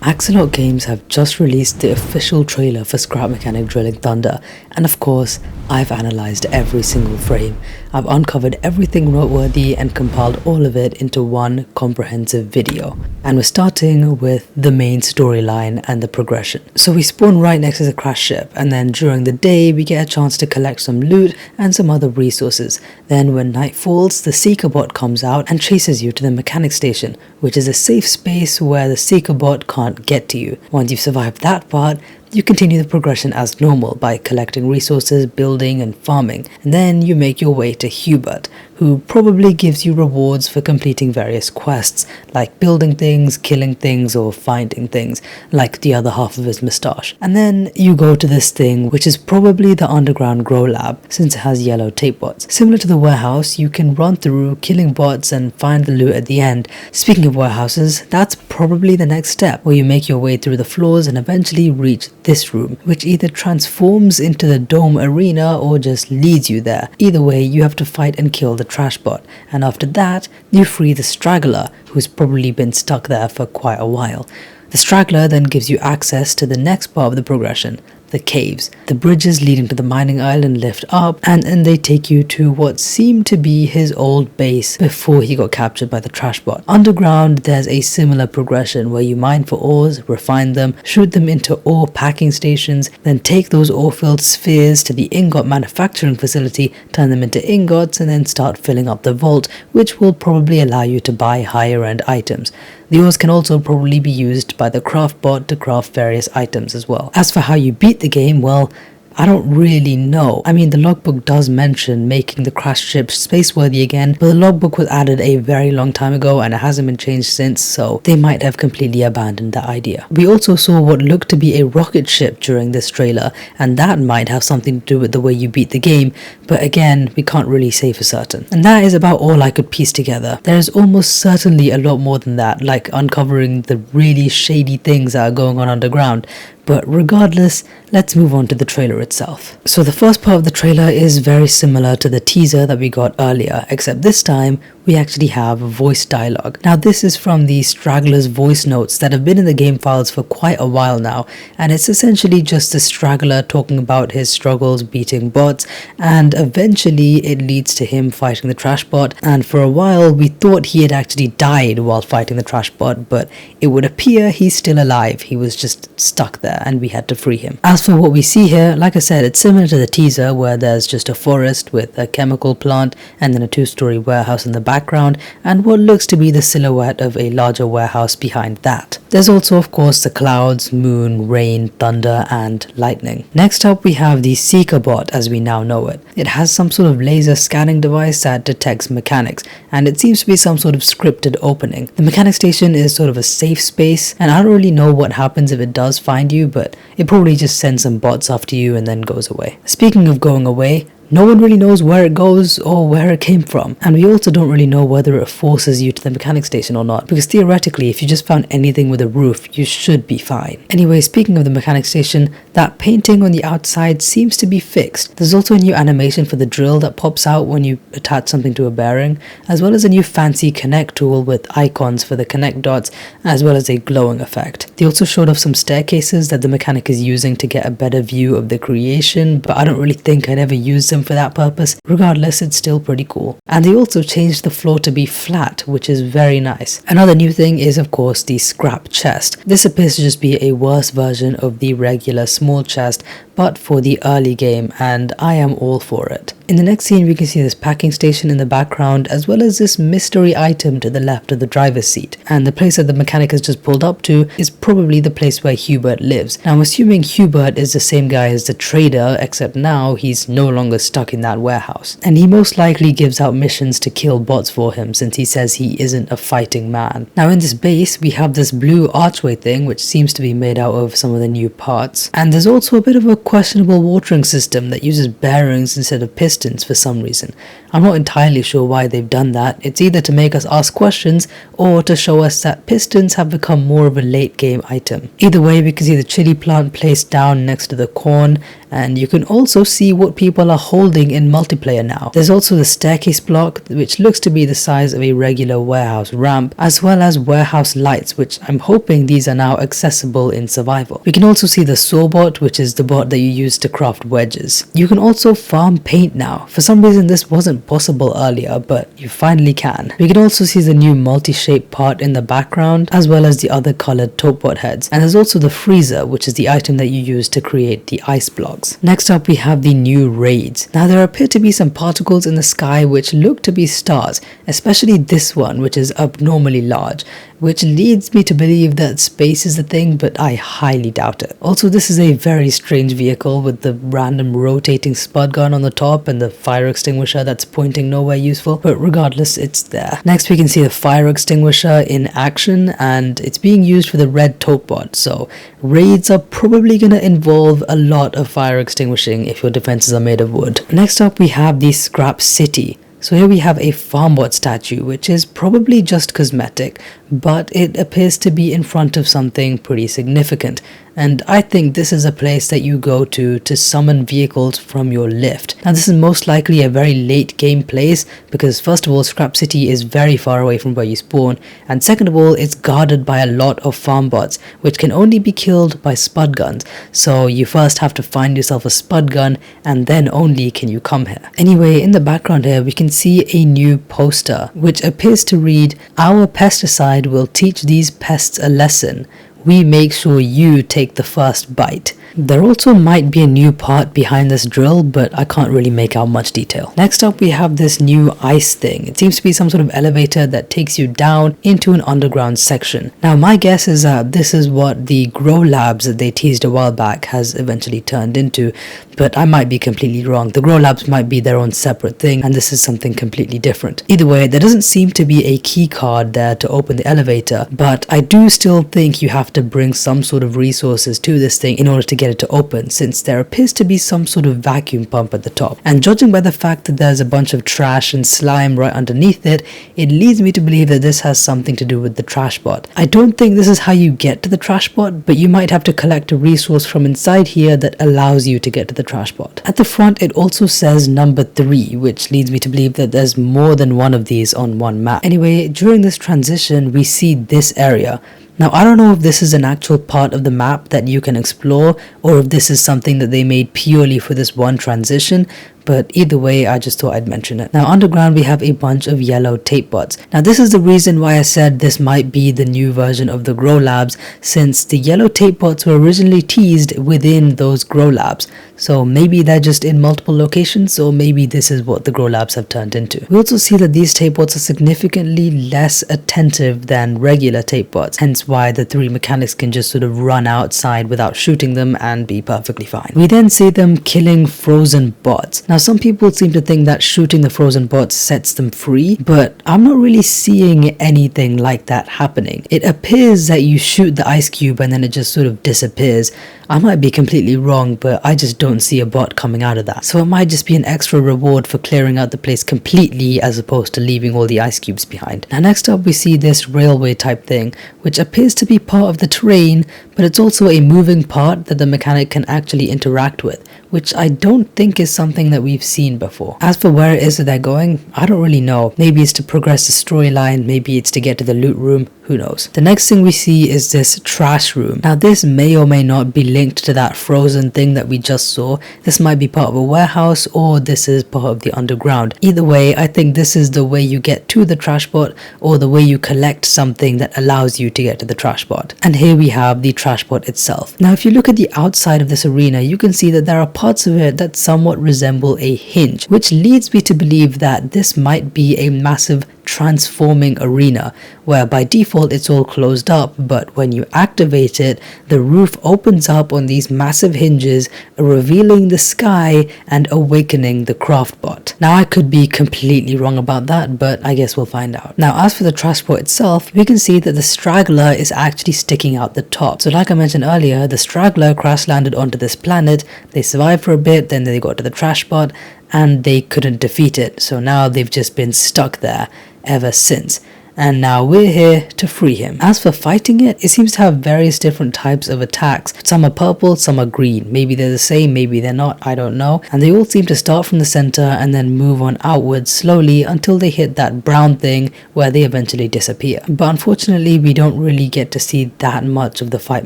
Axolot Games have just released the official trailer for Scrap Mechanic Drilling Thunder, and of course, I've analysed every single frame. I've uncovered everything noteworthy and compiled all of it into one comprehensive video. And we're starting with the main storyline and the progression. So we spawn right next to the crash ship, and then during the day we get a chance to collect some loot and some other resources. Then when night falls, the Seekerbot comes out and chases you to the mechanic station, which is a safe space where the Seekerbot can't get to you. Once you've survived that part, you continue the progression as normal by collecting resources, building and farming, and then you make your way to Hubert, who probably gives you rewards for completing various quests, like building things, killing things, or finding things, like the other half of his moustache. And then you go to this thing, which is probably the underground grow lab, since it has yellow Tapebots. Similar to the warehouse, you can run through killing bots and find the loot at the end. Speaking of warehouses, that's probably the next step, where you make your way through the floors and eventually reach this room, which either transforms into the dome arena or just leads you there. Either way, you have to fight and kill the Trashbot, and after that, you free the Straggler, who's probably been stuck there for quite a while. The Straggler then gives you access to the next part of the progression, the caves. The bridges leading to the mining island lift up, and then they take you to what seemed to be his old base before he got captured by the Trashbot. Underground, there's a similar progression where you mine for ores, refine them, shoot them into ore packing stations, then take those ore-filled spheres to the ingot manufacturing facility, turn them into ingots, and then start filling up the vault, which will probably allow you to buy higher end items. The ores can also probably be used by the craft bot to craft various items as well. As for how you beat the game, well, I don't really know. I mean, the logbook does mention making the crash ship space-worthy again, but the logbook was added a very long time ago and it hasn't been changed since, so they might have completely abandoned that idea. We also saw what looked to be a rocket ship during this trailer, and that might have something to do with the way you beat the game, but again, we can't really say for certain. And that is about all I could piece together. There is almost certainly a lot more than that, like uncovering the really shady things that are going on underground. But regardless, let's move on to the trailer itself. So the first part of the trailer is very similar to the teaser that we got earlier, except this time we actually have voice dialogue. Now this is from the Straggler's voice notes that have been in the game files for quite a while now, and it's essentially just the Straggler talking about his struggles beating bots, and eventually it leads to him fighting the Trashbot, and for a while we thought he had actually died while fighting the Trashbot, but it would appear he's still alive. He was just stuck there and we had to free him. As for what we see here, like I said, it's similar to the teaser where there's just a forest with a chemical plant and then a two-story warehouse in the background and what looks to be the silhouette of a larger warehouse behind that. There's also of course the clouds, moon, rain, thunder and lightning. Next up we have the Seekerbot as we now know it. It has some sort of laser scanning device that detects mechanics, and it seems to be some sort of scripted opening. The mechanic station is sort of a safe space, and I don't really know what happens if it does find you, but it probably just sends some bots after you and then goes away. Speaking of going away, no one really knows where it goes or where it came from, and we also don't really know whether it forces you to the mechanic station or not, because theoretically if you just found anything with a roof you should be fine. Anyway, speaking of the mechanic station, that painting on the outside seems to be fixed. There's also a new animation for the drill that pops out when you attach something to a bearing, as well as a new fancy connect tool with icons for the connect dots, as well as a glowing effect. They also showed off some staircases that the mechanic is using to get a better view of the creation, but I don't really think I'd ever use them for that purpose. Regardless, it's still pretty cool. And they also changed the floor to be flat, which is very nice. Another new thing is of course the scrap chest. This appears to just be a worse version of the regular small chest, but for the early game, and I am all for it. In the next scene we can see this packing station in the background, as well as this mystery item to the left of the driver's seat, and the place that the mechanic has just pulled up to is probably the place where Hubert lives. Now I'm assuming Hubert is the same guy as the trader, except now he's no longer stuck in that warehouse, and he most likely gives out missions to kill bots for him since he says he isn't a fighting man. Now in this base we have this blue archway thing which seems to be made out of some of the new parts, and there's also a bit of a questionable watering system that uses bearings instead of pistons for some reason. I'm not entirely sure why they've done that. It's either to make us ask questions or to show us that pistons have become more of a late game item. Either way, we can see the chili plant placed down next to the corn, and you can also see what people are holding holding in multiplayer now. There's also the staircase block, which looks to be the size of a regular warehouse ramp, as well as warehouse lights, which I'm hoping these are now accessible in survival. We can also see the sawbot, which is the bot that you use to craft wedges. You can also farm paint now. For some reason this wasn't possible earlier, but you finally can. We can also see the new multi-shaped part in the background, as well as the other colored Tapebot heads. And there's also the freezer, which is the item that you use to create the ice blocks. Next up we have the new raids. Now there appear to be some particles in the sky which look to be stars, especially this one, which is abnormally large, which leads me to believe that space is a thing, but I highly doubt it. Also, this is a very strange vehicle with the random rotating spud gun on the top and the fire extinguisher that's pointing nowhere useful, but regardless, it's there. Next we can see the fire extinguisher in action, and it's being used for the red Tapebot, so raids are probably going to involve a lot of fire extinguishing if your defenses are made of wood. Next up we have the Scrap City. So here we have a farmbot statue, which is probably just cosmetic, but it appears to be in front of something pretty significant. And I think this is a place that you go to summon vehicles from your lift. Now this is most likely a very late game place, because first of all, Scrap City is very far away from where you spawn, and second of all, it's guarded by a lot of farmbots, which can only be killed by spud guns. So you first have to find yourself a spud gun, and then only can you come here. Anyway, in the background here we can see a new poster, which appears to read, "Our pesticide will teach these pests a lesson. We make sure you take the first bite." There also might be a new part behind this drill, but I can't really make out much detail. Next up we have this new ice thing. It seems to be some sort of elevator that takes you down into an underground section. Now my guess is that this is what the grow labs that they teased a while back has eventually turned into, but I might be completely wrong. The grow labs might be their own separate thing, and this is something completely different. Either way, there doesn't seem to be a key card there to open the elevator, but I do still think you have to bring some sort of resources to this thing in order to get it to open, since there appears to be some sort of vacuum pump at the top. And judging by the fact that there's a bunch of trash and slime right underneath it, it leads me to believe that this has something to do with the Trashbot. I don't think this is how you get to the Trashbot, but you might have to collect a resource from inside here that allows you to get to the Trashbot. At the front it also says number 3, which leads me to believe that there's more than one of these on one map. Anyway, during this transition we see this area. Now I don't know if this is an actual part of the map that you can explore, or if this is something that they made purely for this one transition, but either way I just thought I'd mention it. Now underground we have a bunch of yellow Tapebots. Now this is the reason why I said this might be the new version of the grow labs, since the yellow Tapebots were originally teased within those grow labs. So maybe they're just in multiple locations, or maybe this is what the grow labs have turned into. We also see that these Tapebots are significantly less attentive than regular Tapebots, hence why the 3 mechanics can just sort of run outside without shooting them and be perfectly fine. We then see them killing frozen bots. Now some people seem to think that shooting the frozen bots sets them free, but I'm not really seeing anything like that happening. It appears that you shoot the ice cube and then it just sort of disappears. I might be completely wrong, but I just don't see a bot coming out of that. So it might just be an extra reward for clearing out the place completely as opposed to leaving all the ice cubes behind. Now next up we see this railway type thing, which appears to be part of the terrain, but it's also a moving part that the mechanic can actually interact with, which I don't think is something that we've seen before. As for where it is that they're going, I don't really know. Maybe it's to progress the storyline, maybe it's to get to the loot room, who knows. The next thing we see is this trash room. Now this may or may not be linked to that frozen thing that we just saw. This might be part of a warehouse, or this is part of the underground. Either way, I think this is the way you get to the Trashbot, or the way you collect something that allows you to get to the Trashbot. And here we have the Trashbot itself. Now if you look at the outside of this arena, you can see that there are parts of it that somewhat resemble a hinge, which leads me to believe that this might be a massive transforming arena, where by default it's all closed up, but when you activate it, the roof opens up on these massive hinges, revealing the sky and awakening the Craftbot. Now I could be completely wrong about that, but I guess we'll find out. Now as for the Trashbot itself, we can see that the straggler is actually sticking out the top. So like I mentioned earlier, the straggler crash landed onto this planet, they survived for a bit, then they got to the Trashbot, and they couldn't defeat it, so now they've just been stuck there ever since. and now we're here to free him. As for fighting it, it seems to have various different types of attacks. Some are purple, some are green. Maybe they're the same, maybe they're not, I don't know. And they all seem to start from the center and then move on outwards slowly until they hit that brown thing where they eventually disappear. But unfortunately, we don't really get to see that much of the fight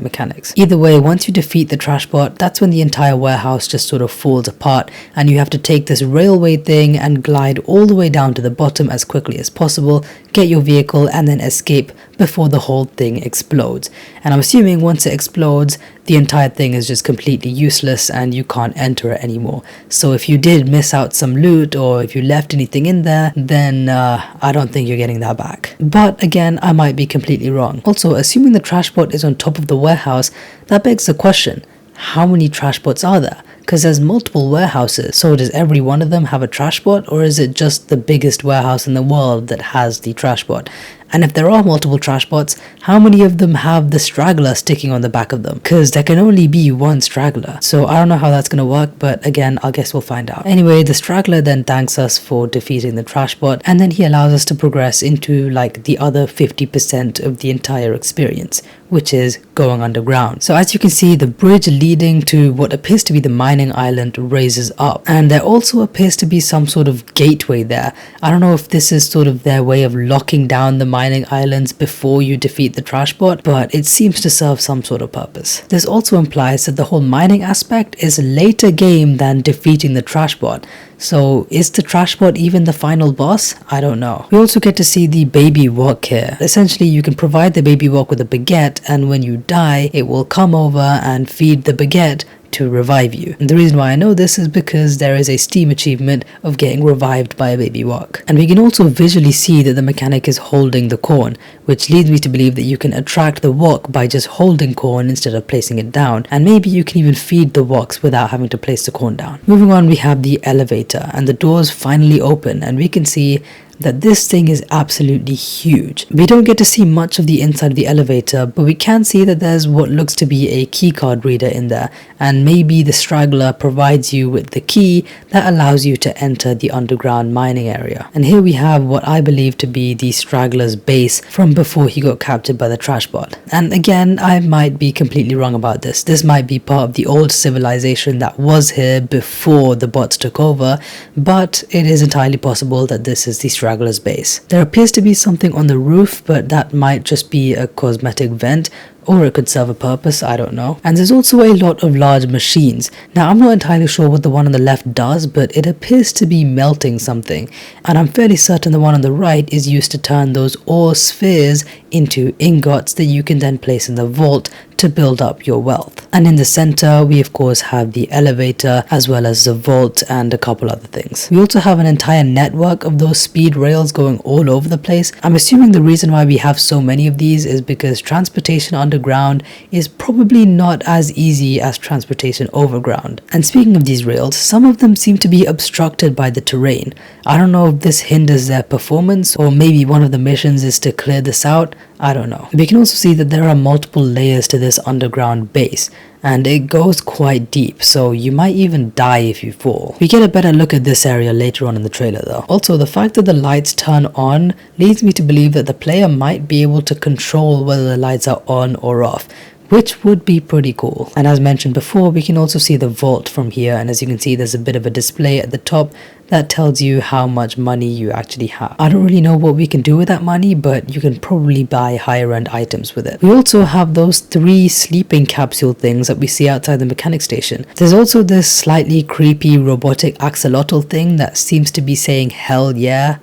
mechanics. Either way, once you defeat the Trashbot, that's when the entire warehouse just sort of falls apart, and you have to take this railway thing and glide all the way down to the bottom as quickly as possible, get your vehicle, and then escape before the whole thing explodes. And I'm assuming once it explodes, the entire thing is just completely useless and you can't enter it anymore. So if you did miss out some loot, or if you left anything in there, then I don't think you're getting that back. But again, I might be completely wrong. Also, assuming the Trashbot is on top of the warehouse, that begs the question, how many Trashbots are there? Because there's multiple warehouses, so does every one of them have a Trashbot, or is it just the biggest warehouse in the world that has the Trashbot? And if there are multiple Trashbots, how many of them have the straggler sticking on the back of them? Because there can only be one straggler. So I don't know how that's going to work, but again, I guess we'll find out. Anyway, the straggler then thanks us for defeating the Trashbot, and then he allows us to progress into like the other 50% of the entire experience, which is going underground. So as you can see, the bridge leading to what appears to be the mining island raises up, and there also appears to be some sort of gateway there. I don't know if this is sort of their way of locking down the mining islands before you defeat the Trashbot, but it seems to serve some sort of purpose. This also implies that the whole mining aspect is later game than defeating the Trashbot. So is the Trashbot even the final boss? I don't know. We also get to see the baby wok here. Essentially, you can provide the baby wok with a baguette, and when you die, it will come over and feed the baguette to revive you. And the reason why I know this is because there is a Steam achievement of getting revived by a baby wok. And we can also visually see that the mechanic is holding the corn, which leads me to believe that you can attract the wok by just holding corn instead of placing it down, and maybe you can even feed the woks without having to place the corn down. Moving on, we have the elevator, and the doors finally open, and we can see that this thing is absolutely huge. We don't get to see much of the inside of the elevator, but we can see that there's what looks to be a keycard reader in there, and maybe the straggler provides you with the key that allows you to enter the underground mining area. And here we have what I believe to be the straggler's base from before he got captured by the Trashbot. And again, I might be completely wrong about this. This might be part of the old civilization that was here before the bots took over, but it is entirely possible that this is the straggler's base. There appears to be something on the roof, but that might just be a cosmetic vent, or it could serve a purpose, I don't know. And there's also a lot of large machines. Now, I'm not entirely sure what the one on the left does, but it appears to be melting something, and I'm fairly certain the one on the right is used to turn those ore spheres into ingots that you can then place in the vault to build up your wealth. And in the center, we of course have the elevator as well as the vault and a couple other things. We also have an entire network of those speed rails going all over the place. I'm assuming the reason why we have so many of these is because transportation underground is probably not as easy as transportation overground. And speaking of these rails, some of them seem to be obstructed by the terrain. I don't know if this hinders their performance, or maybe one of the missions is to clear this out. I don't know. We can also see that there are multiple layers to this underground base, and it goes quite deep, so you might even die if you fall. We get a better look at this area later on in the trailer though. Also, the fact that the lights turn on leads me to believe that the player might be able to control whether the lights are on or off, which would be pretty cool. And as mentioned before, we can also see the vault from here, and as you can see, there's a bit of a display at the top that tells you how much money you actually have. I don't really know what we can do with that money, but you can probably buy higher end items with it. We also have those 3 sleeping capsule things that we see outside the mechanic station. There's also this slightly creepy robotic axolotl thing that seems to be saying hell yeah.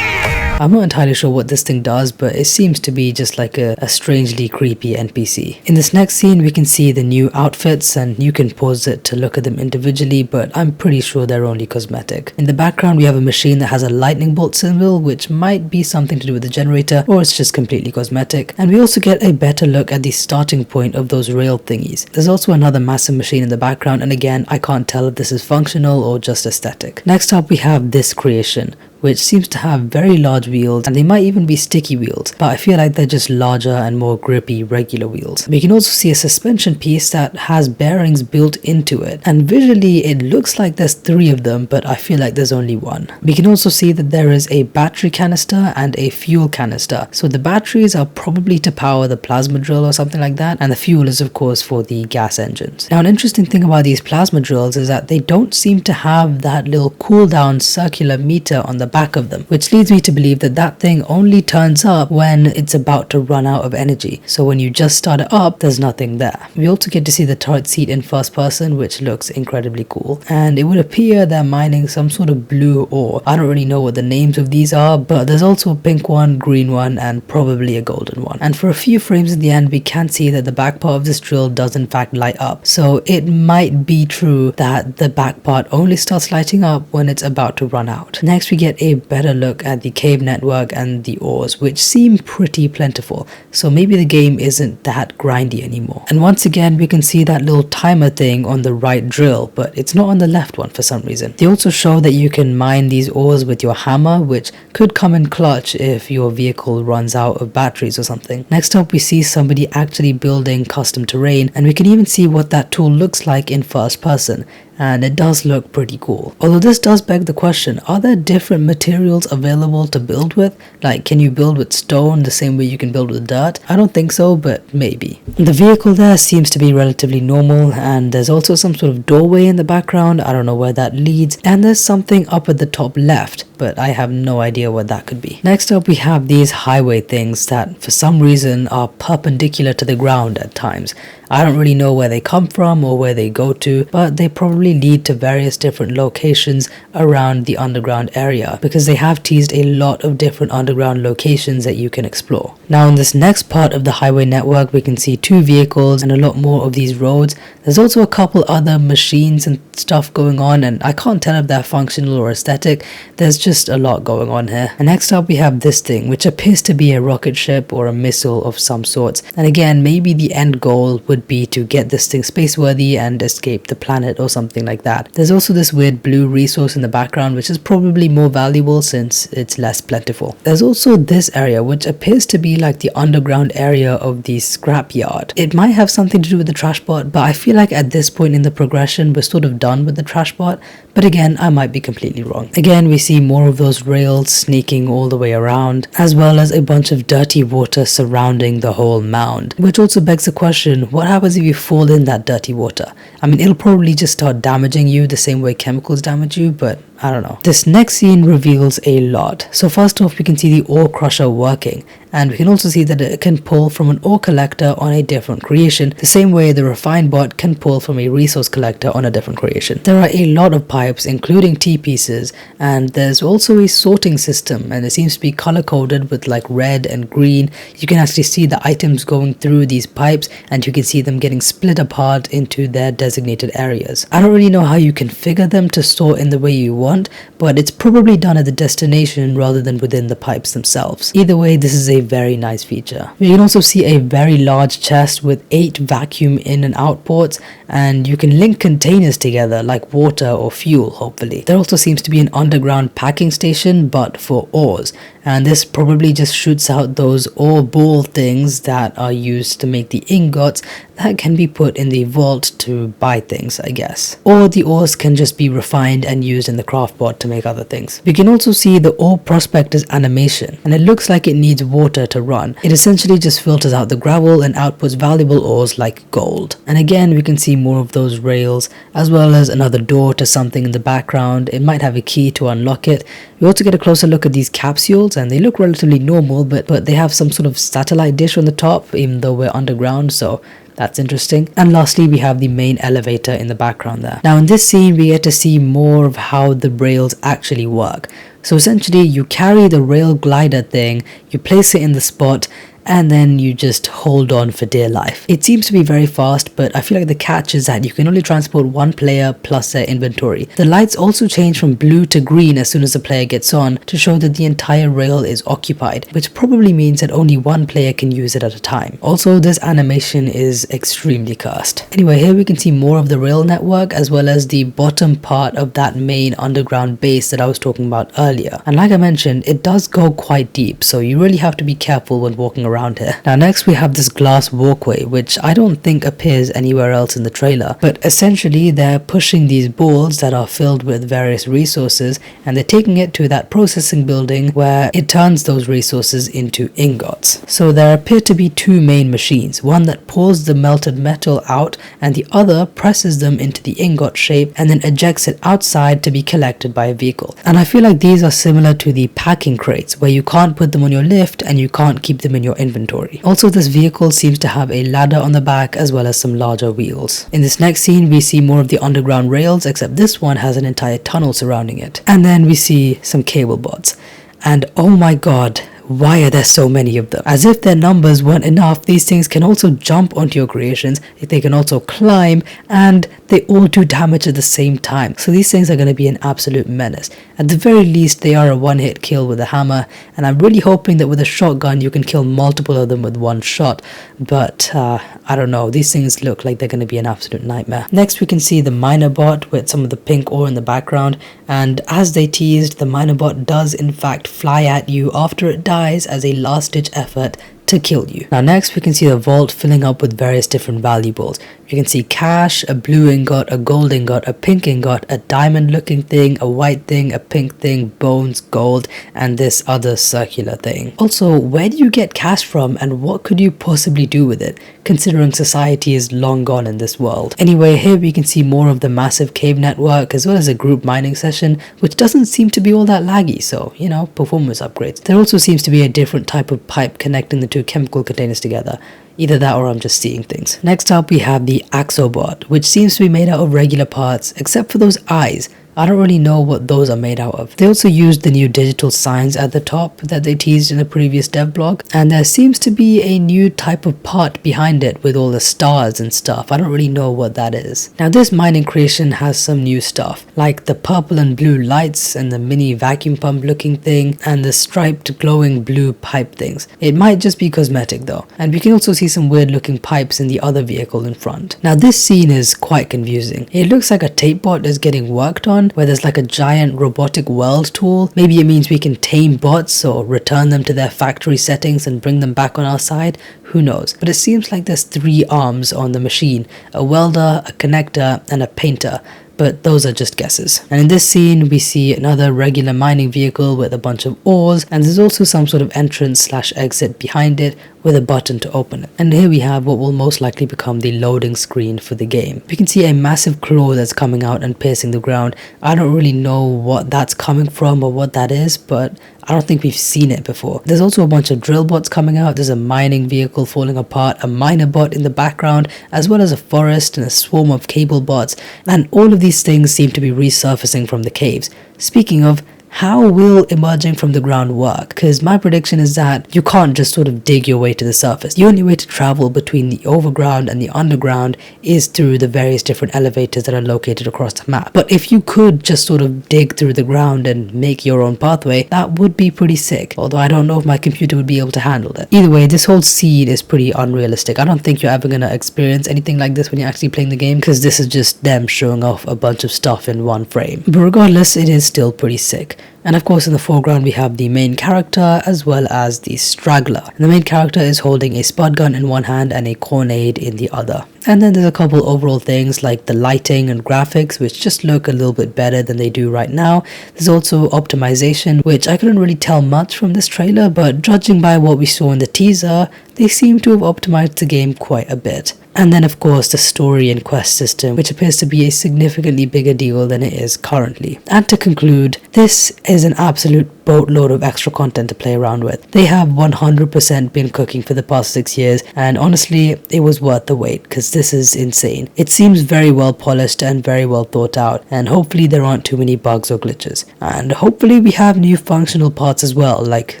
I'm not entirely sure what this thing does, but it seems to be just like a strangely creepy NPC. In this next scene, we can see the new outfits, and you can pause it to look at them individually, but I'm pretty sure they're only cosmetic. In the background, we have a machine that has a lightning bolt symbol, which might be something to do with the generator, or it's just completely cosmetic. And we also get a better look at the starting point of those rail thingies. There's also another massive machine in the background, and again, I can't tell if this is functional or just aesthetic. Next up, we have this creation, which seems to have very large wheels, and they might even be sticky wheels, but I feel like they're just larger and more grippy regular wheels. We can also see a suspension piece that has bearings built into it, and visually it looks like there's 3 of them, but I feel like there's only 1. We can also see that there is a battery canister and a fuel canister. So the batteries are probably to power the plasma drill or something like that, and the fuel is of course for the gas engines. Now, an interesting thing about these plasma drills is that they don't seem to have that little cooldown circular meter on the back of them, which leads me to believe that that thing only turns up when it's about to run out of energy. So when you just start it up, there's nothing there. We also get to see the turret seat in first person, which looks incredibly cool, and it would appear they're mining some sort of blue ore. I don't really know what the names of these are, but there's also a pink one, green one, and probably a golden one. And for a few frames in the end, we can see that the back part of this drill does in fact light up. So it might be true that the back part only starts lighting up when it's about to run out. Next, we get a better look at the cave network and the ores, which seem pretty plentiful. So maybe the game isn't that grindy anymore. And once again, we can see that little timer thing on the right drill, but it's not on the left one for some reason. They also show that you can mine these ores with your hammer, which could come in clutch if your vehicle runs out of batteries or something. Next up, we see somebody actually building custom terrain, and we can even see what that tool looks like in first person. And it does look pretty cool. Although this does beg the question, are there different materials available to build with? Like, can you build with stone the same way you can build with dirt? I don't think so, but maybe. The vehicle there seems to be relatively normal, and there's also some sort of doorway in the background. I don't know where that leads. And there's something up at the top left, but I have no idea what that could be. Next up, we have these highway things that for some reason are perpendicular to the ground at times. I don't really know where they come from or where they go to, but they probably lead to various different locations around the underground area, because they have teased a lot of different underground locations that you can explore. Now, in this next part of the highway network, we can see 2 vehicles and a lot more of these roads. There's also a couple other machines and stuff going on, and I can't tell if they're functional or aesthetic. There's just a lot going on here. And next up, we have this thing, which appears to be a rocket ship or a missile of some sorts. And again, maybe the end goal would be to get this thing spaceworthy and escape the planet or something like that. There's also this weird blue resource in the background, which is probably more valuable since it's less plentiful. There's also this area, which appears to be like the underground area of the Scrapyard. It might have something to do with the Trashbot, but I feel like at this point in the progression, we're sort of done with the Trashbot. But again, I might be completely wrong. Again, we see more of those rails sneaking all the way around, as well as a bunch of dirty water surrounding the whole mound, which also begs the question, what happens if you fall in that dirty water? I mean, it'll probably just start damaging you the same way chemicals damage you, but I don't know. This next scene reveals a lot. So first off, we can see the ore crusher working, and we can also see that it can pull from an ore collector on a different creation, the same way the refined bot can pull from a resource collector on a different creation. There are a lot of pipes, including T-pieces, and there's also a sorting system, and it seems to be color-coded with like red and green. You can actually see the items going through these pipes, and you can see them getting split apart into their designated areas. I don't really know how you configure them to sort in the way you want, but it's probably done at the destination rather than within the pipes themselves. Either way, this is a very nice feature. You can also see a very large chest with 8 vacuum in and out ports, and you can link containers together like water or fuel, hopefully. There also seems to be an underground packing station, but for ores, and this probably just shoots out those ore ball things that are used to make the ingots that can be put in the vault to buy things, I guess. Or the ores can just be refined and used in the craft bot to make other things. We can also see the ore prospector's animation, and it looks like it needs water to run. It essentially just filters out the gravel and outputs valuable ores like gold. And again, we can see more of those rails, as well as another door to something in the background. It might have a key to unlock it. We also get a closer look at these capsules, and they look relatively normal, but they have some sort of satellite dish on the top, even though we're underground, so that's interesting. And lastly, we have the main elevator in the background there. Now in this scene, we get to see more of how the rails actually work. So essentially, you carry the rail glider thing, you place it in the spot, and then you just hold on for dear life. It seems to be very fast, but I feel like the catch is that you can only transport one player plus their inventory. The lights also change from blue to green as soon as the player gets on to show that the entire rail is occupied, which probably means that only one player can use it at a time. Also, this animation is extremely cursed. Anyway, here we can see more of the rail network as well as the bottom part of that main underground base that I was talking about earlier. And like I mentioned, it does go quite deep, so you really have to be careful when walking around here. Now next we have this glass walkway, which I don't think appears anywhere else in the trailer, but essentially they're pushing these balls that are filled with various resources and they're taking it to that processing building where it turns those resources into ingots. So there appear to be two main machines, one that pulls the melted metal out and the other presses them into the ingot shape and then ejects it outside to be collected by a vehicle. And I feel like these are similar to the packing crates where you can't put them on your lift and you can't keep them in your inventory. Also, this vehicle seems to have a ladder on the back as well as some larger wheels. In this next scene we see more of the underground rails, except this one has an entire tunnel surrounding it. And then we see some Cablebots. And oh my god, why are there so many of them? As if their numbers weren't enough, these things can also jump onto your creations, they can also climb, and they all do damage at the same time. So these things are going to be an absolute menace. At the very least, they are a one-hit kill with a hammer, and I'm really hoping that with a shotgun you can kill multiple of them with one shot. But I don't know, these things look like they're going to be an absolute nightmare. Next we can see the Minerbot with some of the pink ore in the background, and as they teased, the Minerbot does in fact fly at you after it dies as a last-ditch effort to kill you. Now next we can see the vault filling up with various different valuables. You can see cash, a blue ingot, a gold ingot, a pink ingot, a diamond looking thing, a white thing, a pink thing, bones, gold, and this other circular thing. Also, where do you get cash from and what could you possibly do with it, considering society is long gone in this world? Anyway, here we can see more of the massive cave network as well as a group mining session, which doesn't seem to be all that laggy, so, you know, performance upgrades. There also seems to be a different type of pipe connecting the two chemical containers together. Either that or I'm just seeing things. Next up we have the Axobot, which seems to be made out of regular parts except for those eyes. I don't really know what those are made out of. They also used the new digital signs at the top that they teased in the previous DevBlog, and there seems to be a new type of part behind it with all the stars and stuff. I don't really know what that is. Now this mining creation has some new stuff, like the purple and blue lights and the mini vacuum pump looking thing and the striped glowing blue pipe things. It might just be cosmetic though, and we can also see some weird looking pipes in the other vehicle in front. Now this scene is quite confusing. It looks like a Tapebot is getting worked on, where there's like a giant robotic weld tool. Maybe it means we can tame bots or return them to their factory settings and bring them back on our side. Who knows? But it seems like there's 3 arms on the machine: a welder, a connector, and a painter. But those are just guesses. And in this scene we see another regular mining vehicle with a bunch of ores, and there's also some sort of entrance / exit behind it with a button to open it. And here we have what will most likely become the loading screen for the game. We can see a massive claw that's coming out and piercing the ground. I don't really know what that's coming from or what that is, but I don't think we've seen it before. There's also a bunch of drill bots coming out. There's a mining vehicle falling apart, a miner bot in the background, as well as a forest and a swarm of cable bots, and all of these things seem to be resurfacing from the caves. Speaking of, how will emerging from the ground work? Because my prediction is that you can't just sort of dig your way to the surface. The only way to travel between the overground and the underground is through the various different elevators that are located across the map. But if you could just sort of dig through the ground and make your own pathway, that would be pretty sick. Although I don't know if my computer would be able to handle that. Either way, this whole scene is pretty unrealistic. I don't think you're ever going to experience anything like this when you're actually playing the game, because this is just them showing off a bunch of stuff in one frame. But regardless, it is still pretty sick. And of course in the foreground we have the main character as well as the straggler. And the main character is holding a spud gun in one hand and a grenade in the other. And then there's a couple overall things like the lighting and graphics, which just look a little bit better than they do right now. There's also optimization, which I couldn't really tell much from this trailer, but judging by what we saw in the teaser, they seem to have optimized the game quite a bit. And then of course the story and quest system, which appears to be a significantly bigger deal than it is currently. And to conclude, this is an absolute boatload of extra content to play around with. They have 100% been cooking for the past 6 years, and honestly, it was worth the wait because this is insane. It seems very well polished and very well thought out, and hopefully there aren't too many bugs or glitches. And hopefully we have new functional parts as well, like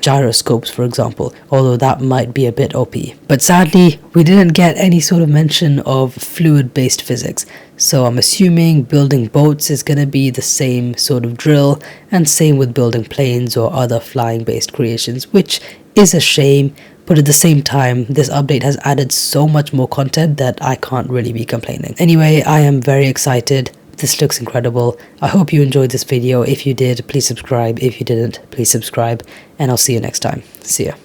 gyroscopes for example, although that might be a bit OP. But sadly, we didn't get any sort of mention of fluid-based physics, so I'm assuming building boats is going to be the same sort of drill, and same with building planes or other flying-based creations, which is a shame. But at the same time, this update has added so much more content that I can't really be complaining. Anyway, I am very excited. This looks incredible. I hope you enjoyed this video. If you did, please subscribe. If you didn't, please subscribe. And I'll see you next time. See ya.